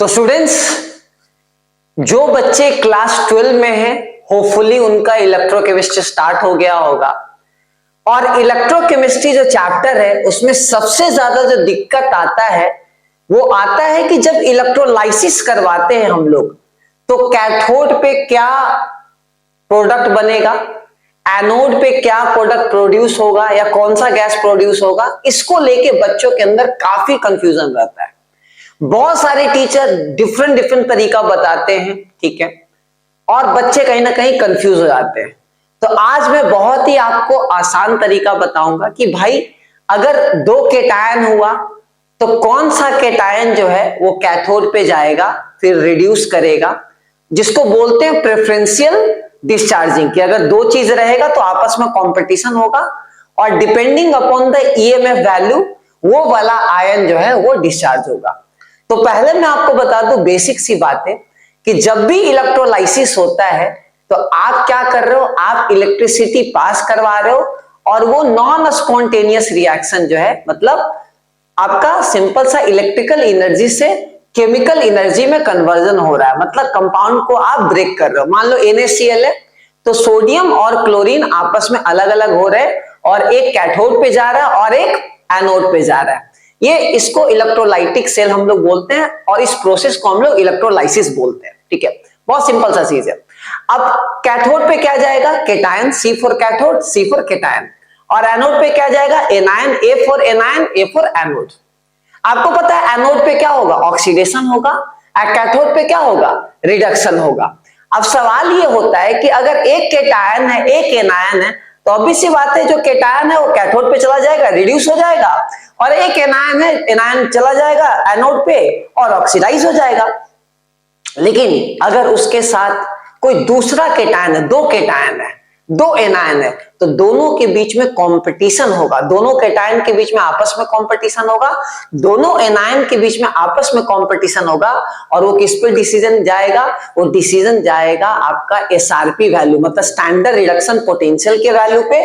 तो स्टूडेंट्स, जो बच्चे क्लास 12 में हैं, होपफुली उनका इलेक्ट्रोकेमिस्ट्री स्टार्ट हो गया होगा। और इलेक्ट्रोकेमिस्ट्री जो चैप्टर है उसमें सबसे ज्यादा जो दिक्कत आता है वो आता है कि जब इलेक्ट्रोलाइसिस करवाते हैं हम लोग, तो कैथोड पे क्या प्रोडक्ट बनेगा, एनोड पे क्या प्रोडक्ट प्रोड्यूस होगा या कौन सा गैस प्रोड्यूस होगा, इसको लेके बच्चों के अंदर काफी कंफ्यूजन रहता है। बहुत सारे टीचर डिफरेंट तरीका बताते हैं, ठीक है, और बच्चे कहीं ना कहीं कंफ्यूज हो जाते हैं। तो आज मैं बहुत ही आपको आसान तरीका बताऊंगा कि भाई अगर दो केटायन हुआ तो कौन सा केटायन जो है वो कैथोड पे जाएगा, फिर रिड्यूस करेगा, जिसको बोलते हैं प्रेफरेंशियल डिस्चार्जिंग, कि अगर दो चीज रहेगा तो आपस में कंपटीशन होगा और depending upon the EMF value वो वाला आयन जो है वो डिस्चार्ज होगा। तो पहले मैं आपको बता दूं बेसिक सी बातें कि जब भी इलेक्ट्रोलाइसिस होता है तो आप क्या कर रहे हो, आप इलेक्ट्रिसिटी पास करवा रहे हो और वो नॉन स्पॉन्टेनियस रिएक्शन जो है, मतलब आपका सिंपल सा इलेक्ट्रिकल एनर्जी से केमिकल एनर्जी में कन्वर्जन हो रहा है, मतलब कंपाउंड को आप ब्रेक कर रहे हो। मान लो NaCl है तो सोडियम और क्लोरीन आपस में अलग अलग हो रहे हैं और एक कैथोड पे जा रहा है और एक एनोड पे जा रहा है। ये इसको इलेक्ट्रोलाइटिक सेल हम लोग बोलते हैं और इस प्रोसेस को हम लोग इलेक्ट्रोलाइसिस बोलते हैं, ठीक है। बहुत सिंपल सा चीज है। अब कैथोड पे क्या जाएगा, cation, C for cathode, C for cation, और एनोड पे क्या जाएगा, anion, A for anion, A for anode. आपको पता है एनोड पे क्या होगा, ऑक्सीडेशन होगा, कैथोड पे क्या होगा, रिडक्शन होगा। अब सवाल ये होता है कि अगर एक केटायन है एक एनायन है तो ऑब्वियस सी बात है जो केटायन है वो कैथोड पे चला जाएगा, रिड्यूस हो जाएगा, और एक एनायन है एनायन चला जाएगा एनोड पे और ऑक्सीडाइज हो जाएगा। लेकिन अगर उसके साथ कोई दूसरा केटायन है, दो केटायन है, दो एनायन है, तो दोनों के बीच में कंपटीशन होगा, दोनों केटायन के बीच में आपस में कंपटीशन होगा, दोनों एनायन के बीच में आपस में कंपटीशन होगा, और वो किस पे डिसीजन जाएगा, वो डिसीजन जाएगा आपका एसआरपी वैल्यू, मतलब स्टैंडर्ड रिडक्शन पोटेंशियल के वैल्यू पे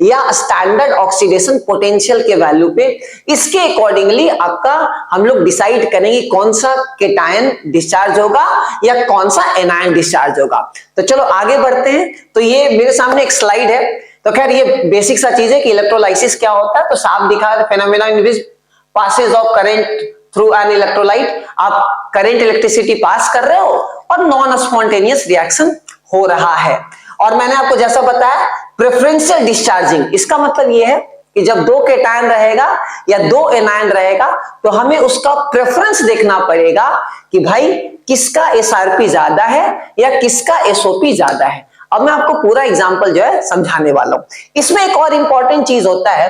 या स्टैंडर्ड ऑक्सीडेशन पोटेंशियल के वैल्यू पे। इसके अकॉर्डिंगली आपका हम लोग डिसाइड करेंगे कौन सा केटायन डिस्चार्ज होगा या कौन सा एनायन डिस्चार्ज होगा। तो चलो आगे बढ़ते हैं। तो ये मेरे सामने एक स्लाइड है, तो खैर ये बेसिक सा चीज है कि इलेक्ट्रोलाइसिस क्या होता है। तो साफ दिखा है phenomena in which passage of current through an electrolyte, आप करंट इलेक्ट्रिसिटी पास कर रहे हो और नॉन स्पॉन्टेनियस रिएक्शन हो रहा है। और मैंने आपको जैसा बताया प्रेफरेंशियल डिस्चार्जिंग, इसका मतलब ये है कि जब दो केटायन रहेगा या दो एनायन रहेगा तो हमें उसका प्रेफरेंस देखना पड़ेगा कि भाई किसका एसआरपी ज्यादा है या किसका एसओपी ज्यादा है। अब मैं आपको पूरा एग्जांपल जो है समझाने वाला हूं। इसमें एक और इंपॉर्टेंट चीज होता है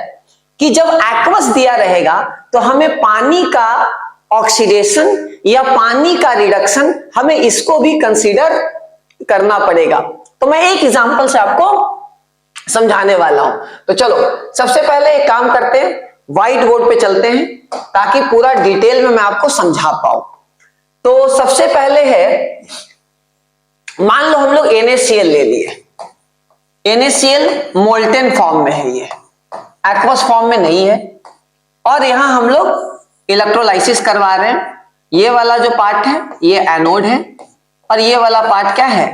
कि जब एक्वस दिया रहेगा तो हमें पानी का ऑक्सीडेशन या पानी का रिडक्शन, हमें इसको भी कंसीडर करना पड़ेगा। तो मैं एक एग्जांपल से आपको समझाने वाला हूं। तो चलो सबसे पहले एक काम करते हैं, व्हाइट बोर्ड पे चलते हैं ताकि पूरा डिटेल में मैं आपको समझा पाऊं। तो सबसे पहले है, मान लो हम लोग NaCl ले लिए, NaCl मोल्टेन फॉर्म में है, ये एक्वस फॉर्म में नहीं है, और यहां हम लोग इलेक्ट्रोलाइसिस करवा रहे हैं। ये वाला जो पार्ट है ये एनोड है और ये वाला पार्ट क्या है,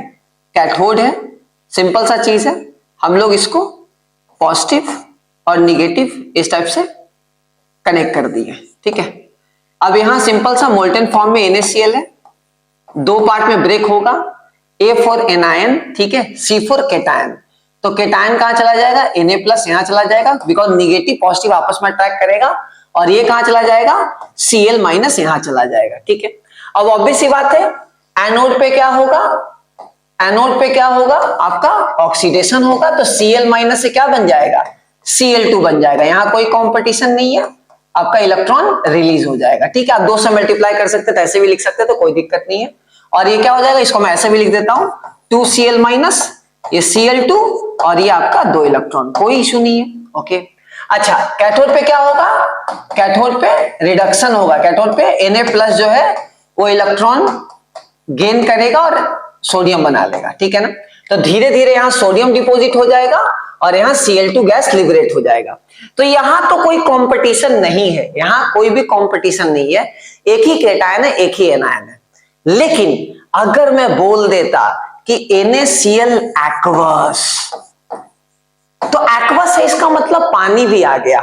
कैथोड है। सिंपल सा चीज है, हम लोग इसको पॉजिटिव और निगेटिव इस टाइप से कनेक्ट कर दिए, ठीक है। अब यहां सिंपल सा मोल्टेन फॉर्म में NaCl है, दो पार्ट में ब्रेक होगा, A फॉर एनायन, ठीक है, C फॉर केटायन। तो केटायन कहां चला जाएगा, Na+ यहां चला जाएगा, बिकॉज निगेटिव पॉजिटिव आपस में अट्रैक्ट करेगा, और ये कहां चला जाएगा, Cl- यहां चला जाएगा, ठीक है। अब ऑब्वियस सी बात है एनोड पे क्या होगा, एनोड पे क्या होगा, आपका ऑक्सीडेशन होगा, तो Cl- से क्या बन जाएगा, Cl2 बन जाएगा। यहां कोई कंपटीशन नहीं है, आपका इलेक्ट्रॉन रिलीज हो जाएगा, ठीक है। आप 2 से मल्टीप्लाई कर सकते हैं, ऐसे भी लिख सकते हैं, तो कोई दिक्कत नहीं है। और ये क्या हो जाएगा, इसको मैं ऐसे भी लिख देता हूं, 2Cl-, ये Cl2 और ये आपका 2 इलेक्ट्रॉन, कोई इशू नहीं है, ओके। अच्छा, कैथोड पे क्या होगा, कैथोड पे रिडक्शन होगा, कैथोड पे Na+ जो है वो इलेक्ट्रॉन गेन करेगा और सोडियम बना लेगा, ठीक है ना। तो धीरे धीरे यहां सोडियम डिपॉजिट हो जाएगा और यहां Cl2 गैस लिबरेट हो जाएगा। तो यहां तो कोई कंपटीशन नहीं है, यहां कोई भी कंपटीशन नहीं है, एक ही केटायन है, एक ही एनायन है। लेकिन अगर मैं बोल देता कि NaCl एक्वस, तो एक्वस है इसका मतलब पानी भी आ गया।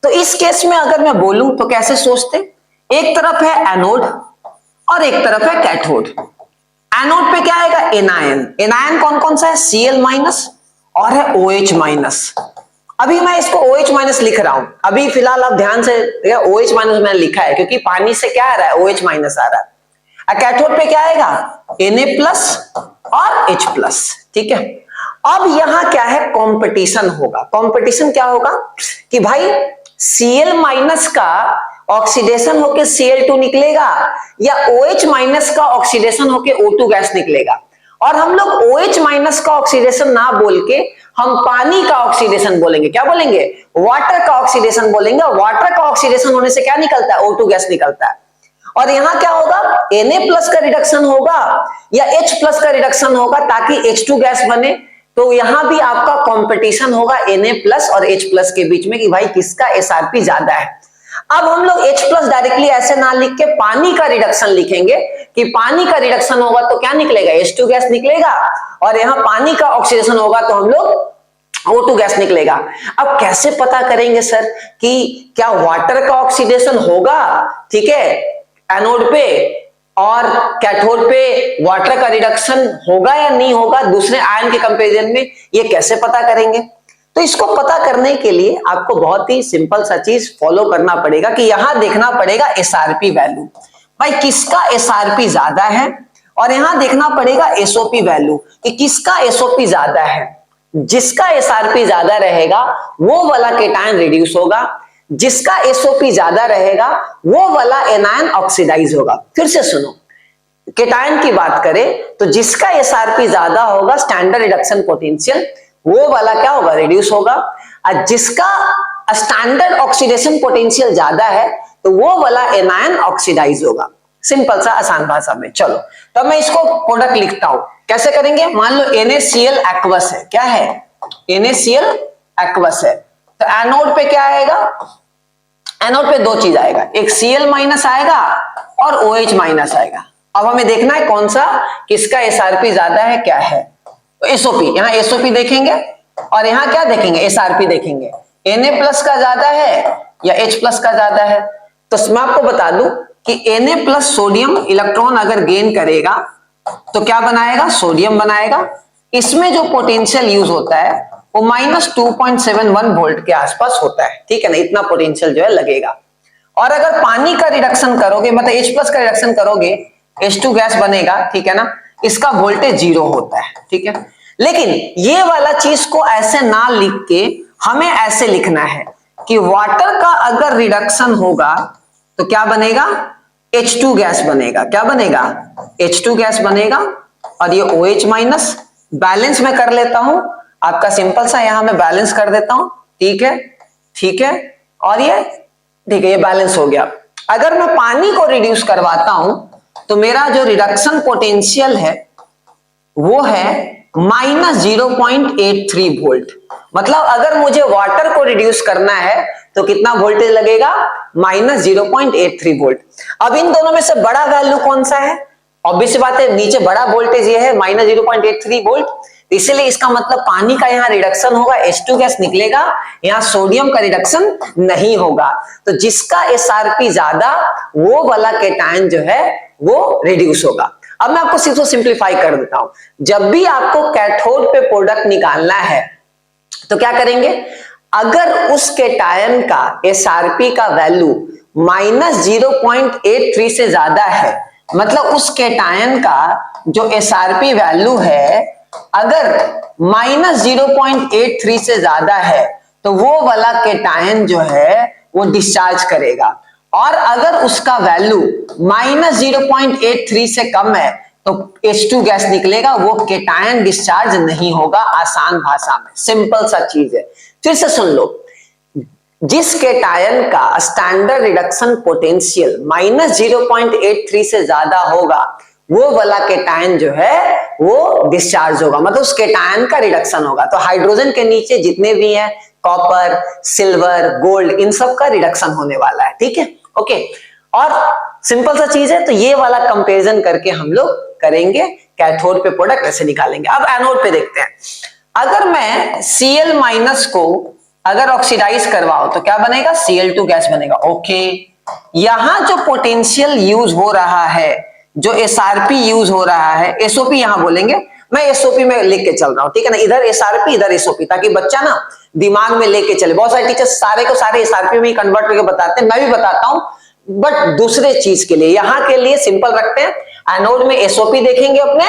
तो इस केस में अगर मैं बोलूं तो कैसे सोचते, एक तरफ है एनोड और एक तरफ है कैथोड। एनोड पे क्या आएगा, एनायन। एनायन कौन कौन सा है, Cl माइनस और है OH माइनस। अभी मैं इसको OH माइनस लिख रहा हूं, अभी फिलहाल आप ध्यान से OH माइनस मैंने लिखा है क्योंकि पानी से क्या आ रहा है, OH माइनस आ रहा है। कैथोड पे क्या आएगा, Na प्लस और H प्लस। ठीक है, अब यहां क्या है, कंपटीशन होगा। कंपटीशन क्या होगा कि भाई Cl माइनस का ऑक्सीडेशन होके Cl2 निकलेगा या OH माइनस का ऑक्सीडेशन होके O2 गैस निकलेगा। और हम लोग OH माइनस का ऑक्सीडेशन ना बोल के हम पानी का ऑक्सीडेशन बोलेंगे। क्या बोलेंगे, वाटर का ऑक्सीडेशन बोलेंगे। वाटर का ऑक्सीडेशन होने से क्या निकलता है, O2 गैस निकलता है। और यहां क्या होगा, Na प्लस का रिडक्शन होगा या H प्लस का रिडक्शन होगा ताकि H2 गैस बने। तो यहां भी आपका कंपटीशन होगा Na प्लस और H प्लस के बीच में कि भाई किसका SRP ज्यादा है। अब हम लोग H प्लस डायरेक्टली ऐसे ना लिख के पानी का रिडक्शन लिखेंगे कि पानी का रिडक्शन होगा तो क्या निकलेगा, H2 गैस निकलेगा। और यहां पानी का ऑक्सीडेशन होगा तो हम लोग O2 गैस निकलेगा। अब कैसे पता करेंगे सर कि क्या वाटर का ऑक्सीडेशन होगा, ठीक है, एनोड पे, और कैथोड पे वाटर का रिडक्शन होगा या नहीं होगा दूसरे आयन के कंपैरिजन में, ये कैसे पता करेंगे। तो इसको पता करने के लिए आपको बहुत ही सिंपल सा चीज फॉलो करना पड़ेगा कि यहां देखना पड़ेगा SRP वैल्यू, भाई किसका SRP ज्यादा है, और यहां देखना पड़ेगा SOP वैल्यू कि किसका SOP ज्यादा है। जिसका SRP ज्यादा रहेगा वो वाला केटायन रिड्यूस होगा, जिसका SOP ज्यादा रहेगा वो वाला एनायन ऑक्सीडाइज होगा। फिर से सुनो, केटायन की बात करें तो जिसका SRP ज्यादा होगा, स्टैंडर्ड रिडक्शन पोटेंशियल, वो वाला क्या होगा, रिड्यूस होगा। और जिसका स्टैंडर्ड ऑक्सीडेशन पोटेंशियल ज्यादा है तो वो वाला एनायन ऑक्सीडाइज होगा। सिंपल सा आसान भाषा में। चलो तो मैं इसको प्रोडक्ट लिखता हूं, कैसे करेंगे। मान लो NaCl एक्वस है, क्या है, NaCl एक्वस है, तो एनोड पे क्या आएगा, एनोड पे दो चीज आएगा, एक Cl माइनस आएगा और OH माइनस आएगा। अब हमें देखना है कौन सा, किसका SRP ज्यादा है, क्या है। तो SOP, यहां SOP देखेंगे और यहां क्या देखेंगे, SRP देखेंगे। Na प्लस का ज्यादा है या H प्लस का ज्यादा है। तो मैं आपको बता दूं कि Na प्लस सोडियम इलेक्ट्रॉन अगर गेन करेगा तो क्या बनाएगा, सोडियम बनाएगा। इसमें जो पोटेंशियल यूज होता है वो -2.71 वोल्ट के आसपास होता है, ठीक है ना, इतना पोटेंशियल जो है लगेगा। और अगर पानी का रिडक्शन करोगे, मतलब H प्लस का रिडक्शन करोगे, H2 गैस बनेगा, ठीक है ना, इसका वोल्टेज 0 होता है, ठीक है। लेकिन ये वाला चीज को ऐसे ना लिख के हमें ऐसे लिखना है कि वाटर का अगर रिडक्शन होगा तो क्या बनेगा, H2 गैस बनेगा। क्या बनेगा, H2 गैस बनेगा। और ये OH माइनस, बैलेंस में कर लेता हूं आपका, सिंपल सा यहां मैं बैलेंस कर देता हूं, ठीक है, ठीक है, और ये ठीक है, ये बैलेंस हो गया। अगर मैं पानी को रिड्यूस करवाता हूं तो मेरा जो रिडक्शन पोटेंशियल है वो है -0.83 वोल्ट। मतलब अगर मुझे वाटर को रिड्यूस करना है तो कितना वोल्टेज लगेगा, -0.83 वोल्ट। अब इन दोनों में से बड़ा वैल्यू कौन सा है, ऑब्वियस बात है नीचे बड़ा वोल्टेज ये है -0.83 वोल्ट, इसलिए इसका मतलब पानी का यहाँ रिडक्शन होगा, H2 गैस निकलेगा, यहाँ सोडियम का रिडक्शन नहीं होगा। तो जिसका SRP ज्यादा वो वाला केटायन जो है वो रिड्यूस होगा। अब मैं आपको सिर्फ सिंप्लीफाई कर देता हूं, जब भी आपको कैथोड पे प्रोडक्ट निकालना है तो क्या करेंगे, अगर उस केटायन का SRP का वैल्यू -0.83 से ज्यादा है, मतलब उस केटायन का जो SRP वैल्यू है अगर -0.83 से ज्यादा है तो वो वाला केटायन जो है वो डिस्चार्ज करेगा। और अगर उसका वैल्यू -0.83 से कम है तो H2 गैस निकलेगा, वो केटायन डिस्चार्ज नहीं होगा। आसान भाषा में सिंपल सा चीज है। फिर से सुन लो, जिस केटायन का स्टैंडर्ड रिडक्शन पोटेंशियल -0.83 से ज्यादा होगा वो वाला केटायन जो है वो डिस्चार्ज होगा, मतलब उस केटायन का रिडक्शन होगा। तो हाइड्रोजन के नीचे जितने भी हैं, कॉपर, सिल्वर, गोल्ड, इन सब का रिडक्शन होने वाला है, ठीक है, ओके। और सिंपल सा चीज है। तो ये वाला कंपैरिजन करके हम लोग करेंगे, कैथोड पे प्रोडक्ट ऐसे निकालेंगे। अब एनोड पे देखते हैं। अगर मैं Cl- को अगर ऑक्सीडाइज करवाओ तो क्या बनेगा, Cl2 गैस बनेगा। ओके, यहां जो पोटेंशियल यूज हो रहा है, जो SRP यूज हो रहा है, SOP यहां बोलेंगे, मैं SOP में लिख के चल रहा हूं, ठीक है ना, इधर SRP इधर SOP, ताकि बच्चा ना दिमाग में लेके चले। बहुत सारे टीचर्स सारे को सारे SRP में ही कन्वर्ट करके बताते हैं, मैं भी बताता हूं, बट दूसरे चीज के लिए, यहां के लिए सिंपल रखते हैं। एनोड में SOP देखेंगे अपने,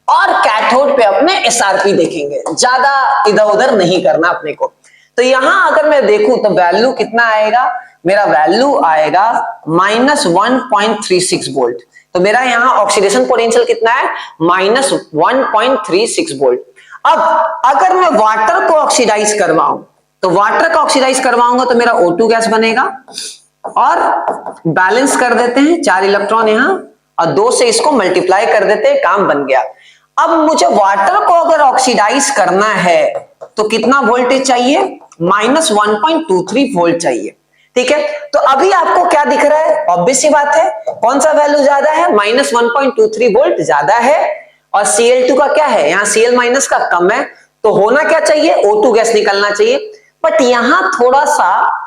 और कैथोड पे अपने SRP देखेंगे, ज्यादा इधर उधर नहीं करना अपने को। तो यहां अगर मैं देखूं तो वैल्यू कितना आएगा, मेरा वैल्यू आएगा -1.36 वोल्ट। तो मेरा यहां ऑक्सीडेशन पोटेंशियल कितना है, -1.36 वोल्ट। अब अगर मैं वाटर को ऑक्सीडाइज करवाऊं, तो वाटर का ऑक्सीडाइज करवाऊंगा तो मेरा O2 गैस बनेगा, और बैलेंस कर देते हैं, 4 इलेक्ट्रॉन यहां, और 2 से इसको मल्टीप्लाई कर देते हैं, काम बन गया। अब मुझे वाटर को अगर ऑक्सीडाइज करना है तो कितना वोल्टेज चाहिए, -1.23 वोल्ट चाहिए, ठीक है। तो अभी आपको क्या दिख रहा है, ऑब्वियस सी बात है, कौन सा वैल्यू ज्यादा है, -1.23 वोल्ट ज्यादा है, और Cl2 का क्या है, यहां Cl- का कम है, तो होना क्या चाहिए, O2 गैस निकलना चाहिए। बट यहां थोड़ा सा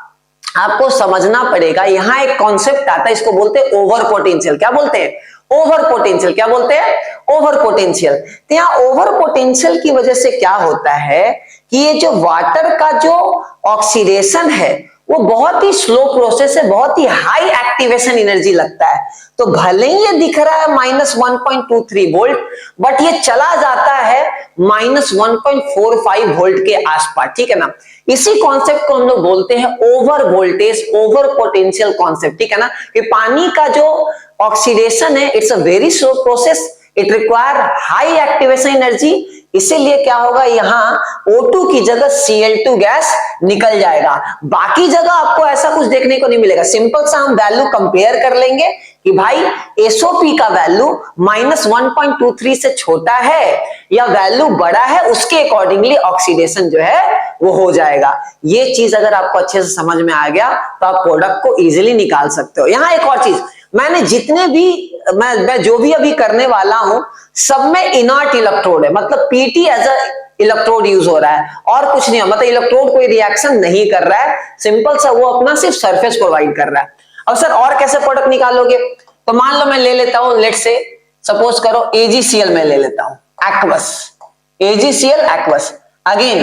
आपको समझना पड़ेगा, यहां एक कॉन्सेप्ट आता है, इसको बोलते हैं ओवर पोटेंशियल। क्या बोलते हैं, ओवर पोटेंशियल। क्या बोलते हैं, ओवर पोटेंशियल। तो यहां ओवर पोटेंशियल की वजह से क्या होता है कि ये जो वाटर का जो ऑक्सीडेशन है वो बहुत ही स्लो प्रोसेस है, बहुत ही हाई एक्टिवेशन एनर्जी लगता है। तो भले ही ये दिख रहा है -1.23 वोल्ट, बट ये चला जाता है -1.45 वोल्ट के आसपास, ठीक है ना। इसी कॉन्सेप्ट को हम लोग बोलते हैं over voltage, over potential concept, ठीक है ना। कि पानी का जो ऑक्सीडेशन है, it's a very slow process, it require high activation energy, इसीलिए क्या होगा, यहां O2 की जगह Cl2 गैस निकल जाएगा। बाकी जगह आपको ऐसा कुछ देखने को नहीं मिलेगा। सिंपल सा हम वैल्यू कंपेयर कर लेंगे कि भाई SOP का वैल्यू -1.23 से छोटा है या वैल्यू बड़ा है, उसके अकॉर्डिंगली ऑक्सीडेशन जो है वो हो जाएगा। ये चीज अगर आपको अच्छे से समझ में आ गया तो आप प्रोडक्ट को इजीली निकाल सकते हो। यहां एक और चीज, मैंने जितने भी मैं जो भी अभी करने वाला हूं, सब में इनर्ट इलेक्ट्रोड है, मतलब PT as a electrode use हो रहा है, और कुछ नहीं है, मतलब इलेक्ट्रोड कोई रिएक्शन नहीं कर रहा है, सिंपल सा वो अपना सिर्फ सरफेस प्रोवाइड कर रहा है। अब सर और कैसे प्रोडक्ट निकालोगे, तो मान लो मैं ले लेता हूं, लेट से सपोज करो AgCl में ले लेता हूं, aqueous, AgCl aqueous. Again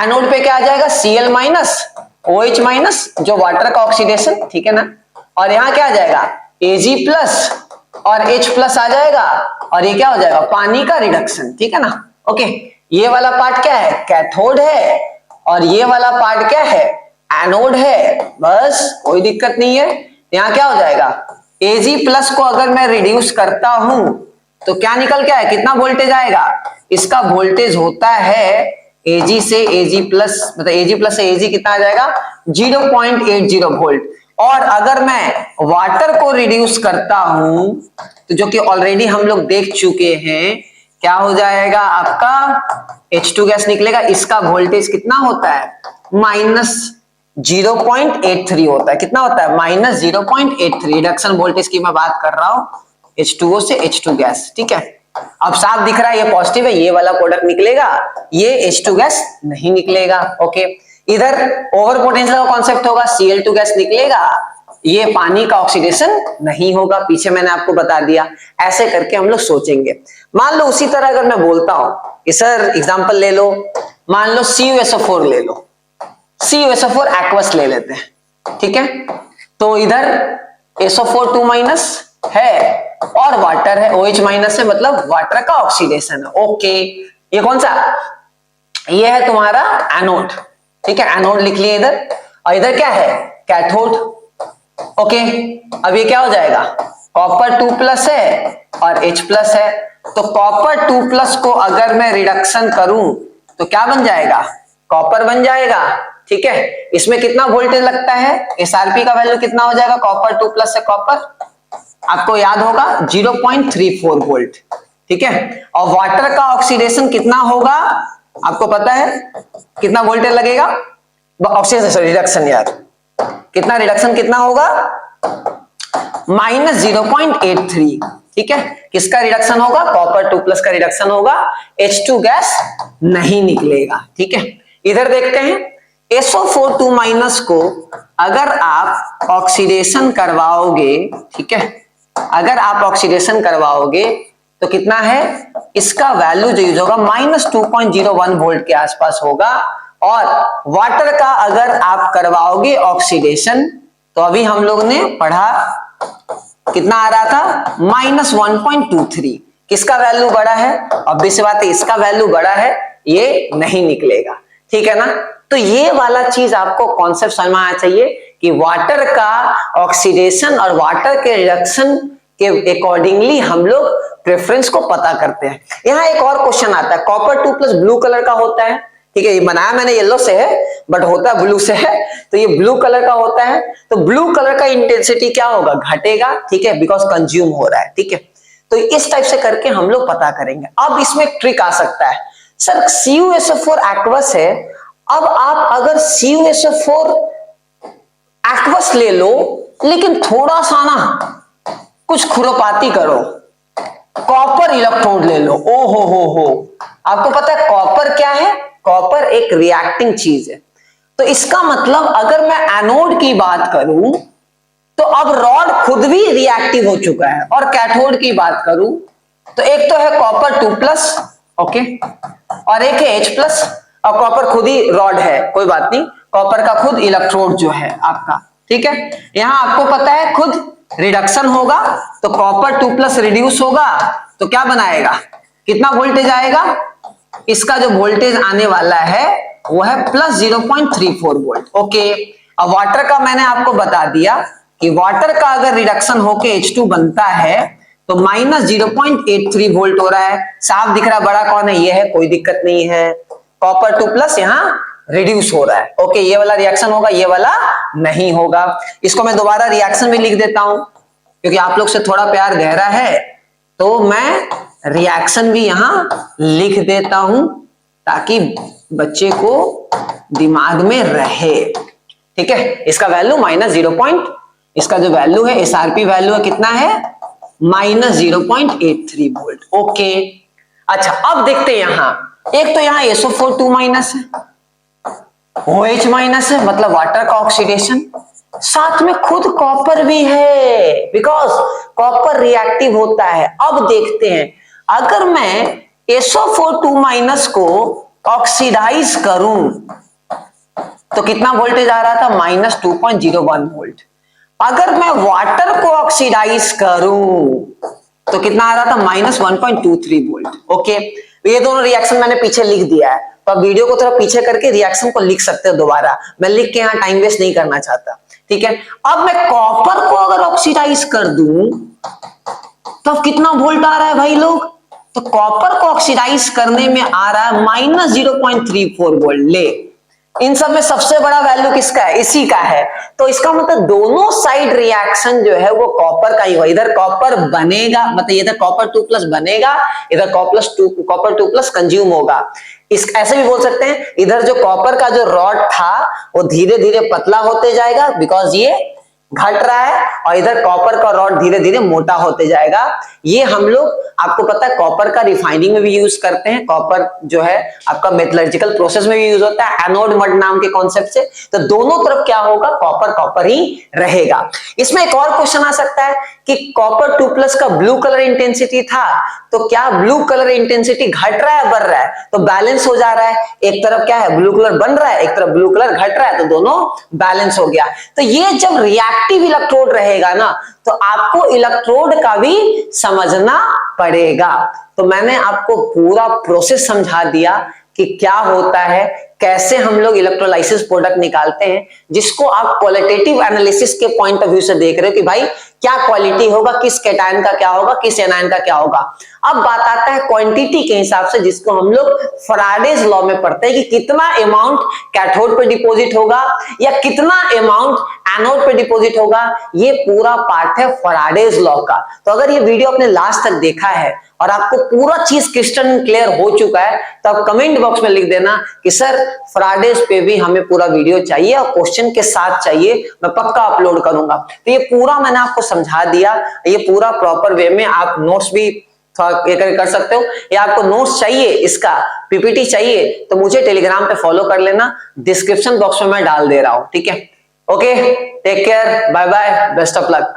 anode पे क्या आ जाएगा, Cl- OH- जो वाटर का ऑक्सीडेशन, ठीक है ना, और यहां क्या आ जाएगा, Ag+ और H+ आ जाएगा, और ये क्या हो जाएगा, पानी का रिडक्शन, ठीक है ना। ओके, ये वाला पार्ट क्या है, कैथोड है, और ये वाला पार्ट क्या है, एनोड है, बस कोई दिक्कत नहीं है। यहां क्या हो जाएगा, Ag+ को अगर मैं रिड्यूस करता हूं तो क्या निकल के आए, कितना वोल्टेज आएगा, इसका वोल्टेज होता है Ag से Ag+, मतलब Ag+ से Ag कितना आ जाएगा, 0.80 वोल्ट। और अगर मैं वाटर को रिड्यूस करता हूं तो जो कि ऑलरेडी हम लोग देख चुके हैं, क्या हो जाएगा आपका, H2 गैस निकलेगा, इसका वोल्टेज कितना होता है, -0.83 होता है। कितना होता है, -0.83। रिडक्शन वोल्टेज की मैं बात कर रहा हूं, H2O से H2 गैस, ठीक है। अब साफ दिख रहा है ये पॉजिटिव है, ये वाला प्रोडक्ट निकलेगा, ये H2 गैस नहीं निकलेगा। ओके, इधर ओवर पोटेंशियल का कॉन्सेप्ट होगा, Cl2 गैस निकलेगा, ये पानी का ऑक्सीडेशन नहीं होगा, पीछे मैंने आपको बता दिया। ऐसे करके हम लोग सोचेंगे। मान लो उसी तरह अगर मैं बोलता हूं कि सर एग्जांपल ले लो, मान लो CuSO4 ले लो, CuSO4 एक्वस ले लेते हैं, ठीक है। तो इधर SO4 2- है और वाटर है, OH- है, मतलब वाटर का ऑक्सीडेशन है। ओके, ये कौन सा, ये है तुम्हारा एनोड, ठीक है, एनोड लिख लिए इधर, और इधर क्या है, कैथोड। ओके, अब ये क्या हो जाएगा, कॉपर 2+ है और H+ है, तो कॉपर 2+ को अगर मैं रिडक्शन करूं तो क्या बन जाएगा, कॉपर बन जाएगा, ठीक है। इसमें कितना वोल्टेज लगता है, SRP का वैल्यू कितना हो जाएगा, कॉपर 2+ से कॉपर, आपको याद होगा 0.34 वोल्ट, ठीक है। और वाटर का ऑक्सीडेशन कितना होगा, आपको पता है कितना वोल्टेज लगेगा, ऑक्सीडेशन रिडक्शन, यार कितना रिडक्शन कितना होगा, -0.83। ठीक है, किसका रिडक्शन होगा? कॉपर 2+ का रिडक्शन होगा, H2 गैस नहीं निकलेगा। ठीक है, इधर देखते हैं SO4 को अगर आप ऑक्सीडेशन करवाओगे, ठीक है, अगर आप ऑक्सीडेशन करवाओगे तो कितना है इसका वैल्यू जो यूज होगा -2.01 वोल्ट के आसपास होगा। और वाटर का अगर आप करवाओगे ऑक्सीडेशन तो अभी हम लोग ने पढ़ा कितना आ रहा था -1.23। किसका वैल्यू बड़ा है? ऑब्वियस सी बात है इसका वैल्यू बड़ा है, ये नहीं निकलेगा। ठीक है ना, तो ये वाला चीज आपको कॉन्सेप्ट समझ में आना चाहिए कि वाटर का ऑक्सीडेशन और वाटर के रिडक्शन के अकॉर्डिंगली हम लोग प्रेफरेंस को पता करते हैं। यहाँ एक और क्वेश्चन आता है, कॉपर 2+ ब्लू कलर का होता है। ठीक है, ये बनाया मैंने येलो से है बट होता ब्लू से है, तो ये ब्लू कलर का होता है। तो ब्लू कलर का इंटेंसिटी क्या होगा? घटेगा। ठीक है, बिकॉज कंज्यूम हो रहा है। ठीक है, तो इस टाइप से करके हम लोग पता करेंगे। अब इसमें एक ट्रिक आ सकता है, सर CuSO4 एक्वस है, अब आप अगर CuSO4 एक्वस ले लो लेकिन थोड़ा सा ना कुछ खुरपाती करो, कॉपर इलेक्ट्रोड ले लो। ओ हो, आपको पता है कॉपर क्या है? कॉपर एक रिएक्टिंग चीज है। तो इसका मतलब अगर मैं एनोड की बात करूं तो अब रॉड खुद भी रिएक्टिव हो चुका है, और कैथोड की बात करूं तो एक तो है कॉपर 2+, ओके, और एक है H+, और कॉपर खुद ही रॉड है, कोई बात नहीं, कॉपर का खुद इलेक्ट्रोड जो है आपका। ठीक है, यहां आपको पता है खुद रिडक्शन होगा तो कॉपर 2+ रिड्यूस होगा तो क्या बनाएगा? कितना वोल्टेज आएगा? इसका जो वोल्टेज आने वाला है वो है +0.34 वोल्ट। ओके, अब वाटर का मैंने आपको बता दिया कि वाटर का अगर रिडक्शन होके H2 बनता है तो -0.83 वोल्ट हो रहा है। साफ दिख रहा बड़ा कौन है? ये है, कोई दिक्कत नहीं है। कॉपर 2+ यहां रिड्यूस हो रहा है। ओके, ये वाला रिएक्शन होगा, ये वाला नहीं होगा। इसको मैं दोबारा रिएक्शन भी लिख देता हूं क्योंकि आप लोग से थोड़ा प्यार गहरा है, तो मैं रिएक्शन भी यहां लिख देता हूं ताकि बच्चे को दिमाग में रहे। ठीक है, इसका वैल्यू -0. इसका जो वैल्यू है SRP वैल्यू है कितना है? -0.83 वोल्ट। ओके, अच्छा अब देखते हैं यहां, एक तो यहां SO4 है, OH- है, मतलब वाटर का ऑक्सीडेशन, साथ में खुद कॉपर भी है बिकॉज कॉपर रिएक्टिव होता है। अब देखते हैं अगर मैं SO4 को ऑक्सीडाइज करूं तो कितना वोल्टेज आ रहा था? -2.01 वोल्ट। अगर मैं वाटर को ऑक्सीडाइज करूं तो कितना आ रहा था? -1.23 वोल्ट। ओके, ये दोनों रिएक्शन मैंने पीछे लिख दिया है, तो आप वीडियो को थोड़ा पीछे करके रिएक्शन को लिख सकते हो दोबारा, मैं लिख के यहाँ टाइम वेस्ट नहीं करना चाहता। ठीक है, अब मैं कॉपर को अगर ऑक्सीडाइज कर दूं तो कितना वोल्ट आ रहा है भाई लोग? तो कॉपर को ऑक्सीडाइज करने में आ रहा है -0.34 वोल्ट। ले, इन सब में सबसे बड़ा वैल्यू किसका है? इसी का है। तो इसका मतलब दोनों साइड रिएक्शन जो है वो कॉपर का ही होगा। इधर कॉपर बनेगा, मतलब इधर कॉपर 2+ बनेगा, इधर कॉपर 2+ कंज्यूम होगा। इस ऐसे भी बोल सकते हैं, इधर जो कॉपर का जो रॉड था वो धीरे धीरे पतला होते जाएगा बिकॉज ये घट रहा है, और इधर कॉपर का रॉड धीरे धीरे मोटा होते जाएगा। ये हम लोग, आपको पता है कॉपर का रिफाइनिंग में भी यूज करते हैं, कॉपर जो है आपका मेटलर्जिकल प्रोसेस में भी यूज होता है एनोड मड नाम के कॉन्सेप्ट से। तो दोनों तरफ क्या होगा? कॉपर कॉपर ही रहेगा। इसमें एक और क्वेश्चन आ सकता है कि कॉपर 2+ का ब्लू कलर इंटेंसिटी था, तो क्या ब्लू कलर इंटेंसिटी घट रहा है बढ़ रहा है? तो बैलेंस हो जा रहा है, एक तरफ क्या है ब्लू कलर बन रहा है, एक तरफ ब्लू कलर घट रहा है, तो दोनों बैलेंस हो गया। तो ये जब रिएक्टिव इलेक्ट्रोड रहेगा ना तो आपको इलेक्ट्रोड का भी समझना पड़ेगा। तो मैंने आपको पूरा प्रोसेस समझा दिया कि क्या होता है, कैसे हम लोग इलेक्ट्रोलाइसिस प्रोडक्ट निकालते हैं, जिसको आप क्वालिटेटिव एनालिसिस के पॉइंट ऑफ व्यू से देख रहे हो कि भाई क्या क्वालिटी होगा, किस कैटायन का क्या होगा, किस एनायन का क्या होगा। अब बात आता है क्वांटिटी के हिसाब से, जिसको हम लोग फैराडेज लॉ में पढ़ते हैं कि कितना अमाउंट कैथोड पे डिपॉजिट होगा या कितना अमाउंट एनोड पे डिपॉजिट होगा। ये पूरा पार्ट है फैराडेज लॉ का। तो अगर ये वीडियो आपने लास्ट तक देखा है और आपको पूरा चीज क्रिस्टल क्लियर हो चुका है तो आप कमेंट बॉक्स में लिख देना कि सर फ्राइडेज पे भी हमें पूरा वीडियो चाहिए और क्वेश्चन के साथ चाहिए, मैं पक्का अपलोड करूंगा। तो ये पूरा मैंने आपको समझा दिया, ये पूरा प्रॉपर वे में आप नोट्स भी कर सकते हो, या आपको नोट्स चाहिए, इसका पीपीटी चाहिए तो मुझे टेलीग्राम पे फॉलो कर लेना, डिस्क्रिप्शन बॉक्स में मैं डाल दे रहा हूं, ठीक है। Okay, take care, bye bye, best of luck.